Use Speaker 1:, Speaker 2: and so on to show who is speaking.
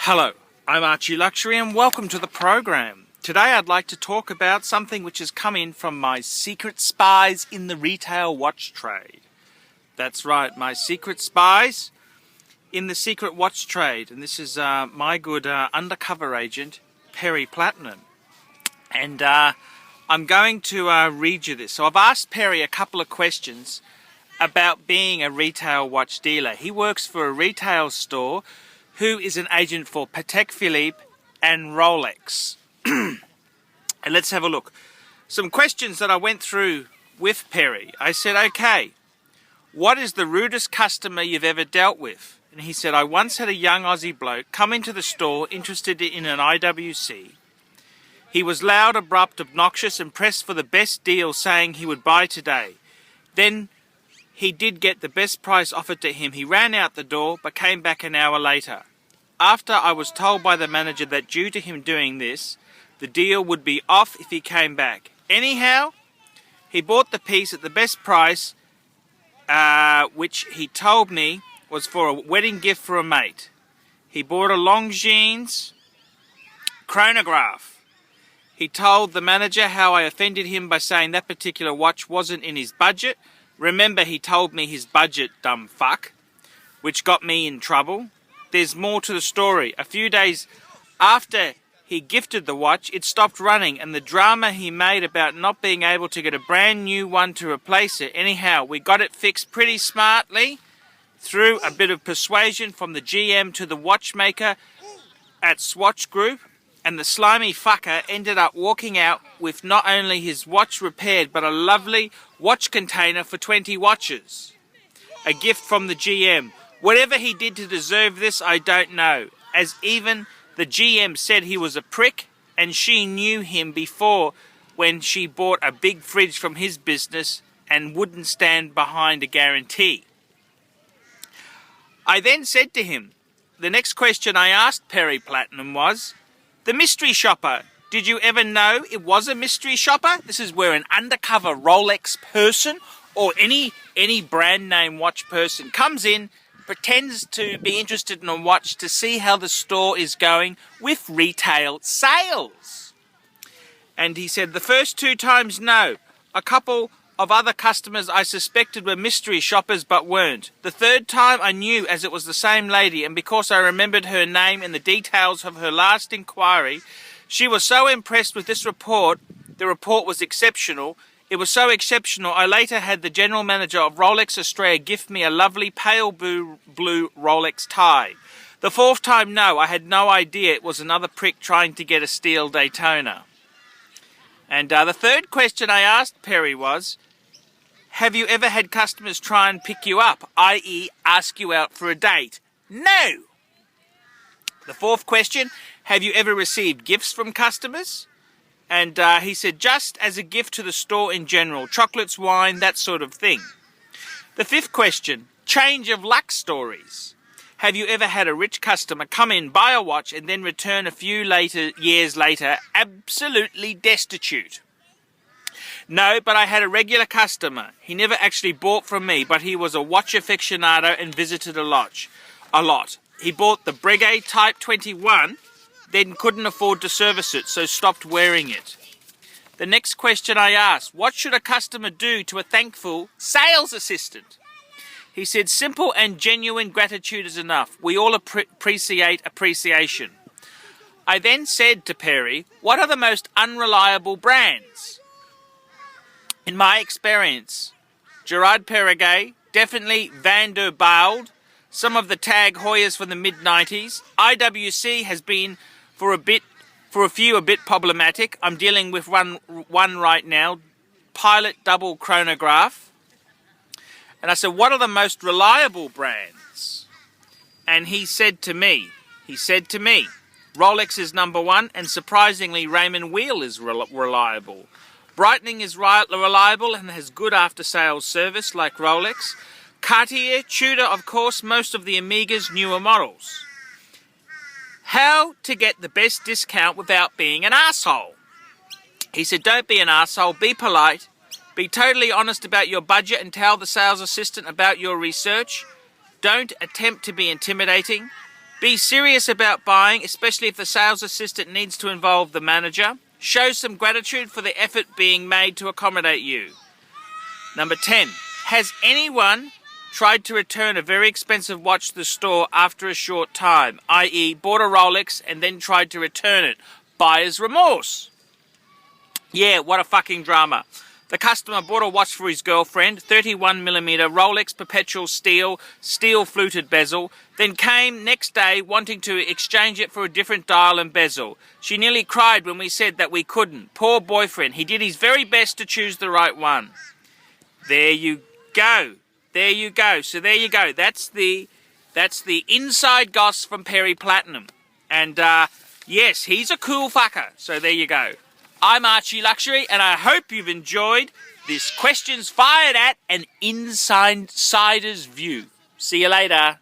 Speaker 1: Hello, I'm Archie Luxury and welcome to the program. Today I'd like to talk about something which has come in from my secret spies in the retail watch trade. That's right, my secret spies in the secret watch trade. And this is my good undercover agent, Perry Platinum. And I'm going to read you this. So I've asked Perry a couple of questions about being a retail watch dealer. He works for a retail store who is an agent for Patek Philippe and Rolex. And let's have a look. Some questions that I went through with Perry. I said, okay, what is the rudest customer you've ever dealt with? And he said, I once had a young Aussie bloke come into the store interested in an IWC. He was loud, abrupt, obnoxious and pressed for the best deal, saying he would buy today. Then he did get the best price offered to him. He ran out the door but came back an hour later. After I was told by the manager that due to him doing this, the deal would be off if he came back. Anyhow, he bought the piece at the best price, which he told me was for a wedding gift for a mate. He bought a Longines chronograph. He told the manager how I offended him by saying that particular watch wasn't in his budget. Remember, he told me his budget, dumb fuck, which got me in trouble. There's more to the story. A few days after he gifted the watch, it stopped running, and the drama he made about not being able to get a brand new one to replace it. Anyhow, we got it fixed pretty smartly through a bit of persuasion from the GM to the watchmaker at Swatch Group, and the slimy fucker ended up walking out with not only his watch repaired, but a lovely watch container for 20 watches. A gift from the GM. Whatever he did to deserve this, I don't know, as even the GM said he was a prick, and she knew him before when she bought a big fridge from his business and wouldn't stand behind a guarantee. I then said to him, the next question I asked Perry Platinum was, the mystery shopper, did you ever know it was a mystery shopper? This is where an undercover Rolex person or any brand name watch person comes in, pretends to be interested in a watch to see how the store is going with retail sales. And he said, the first 2 times, no. A couple of other customers I suspected were mystery shoppers but weren't. The 3rd time I knew, as it was the same lady, and because I remembered her name and the details of her last inquiry, she was so impressed with this report. The report was exceptional. It was so exceptional, I later had the general manager of Rolex Australia gift me a lovely pale blue Rolex tie. The 4th time, no, I had no idea it was another prick trying to get a steel Daytona. And the 3rd question I asked Perry was, have you ever had customers try and pick you up, i.e. ask you out for a date? No! The 4th question, have you ever received gifts from customers? And he said, just as a gift to the store in general, chocolates, wine, that sort of thing. The 5th question, change of luck stories. Have you ever had a rich customer come in, buy a watch, and then return a few years later, absolutely destitute? No, but I had a regular customer. He never actually bought from me, but he was a watch aficionado and visited a lot. He bought the Breguet Type 21, then couldn't afford to service it, so stopped wearing it. The next question I asked, what should a customer do to a thankful sales assistant? He said, simple and genuine gratitude is enough. We all appreciate appreciation. I then said to Perry, what are the most unreliable brands? In my experience, Gerard Perregay, definitely Van der Bild, some of the Tag Heuers from the mid-90s. IWC has been for a few a bit problematic. I'm dealing with one right now, Pilot Double Chronograph. And I said, what are the most reliable brands? And he said to me, Rolex is number 1, and surprisingly Raymond Weil is reliable. Breitling is reliable and has good after-sales service like Rolex. Cartier, Tudor, of course, most of the Omega's newer models. How to get the best discount without being an arsehole? He said, don't be an arsehole, be polite, be totally honest about your budget and tell the sales assistant about your research. Don't attempt to be intimidating. Be serious about buying, especially if the sales assistant needs to involve the manager. Show some gratitude for the effort being made to accommodate you. Number 10. Has anyone tried to return a very expensive watch to the store after a short time, i.e. bought a Rolex and then tried to return it? Buyer's remorse. Yeah, what a fucking drama. The customer bought a watch for his girlfriend, 31mm Rolex perpetual steel fluted bezel, then came next day wanting to exchange it for a different dial and bezel. She nearly cried when we said that we couldn't. Poor boyfriend, he did his very best to choose the right one. There you go. There you go. So there you go. That's the inside goss from Perry Platinum. And yes, he's a cool fucker. So there you go. I'm Archie Luxury, and I hope you've enjoyed this Questions Fired at an Insider's View. See you later.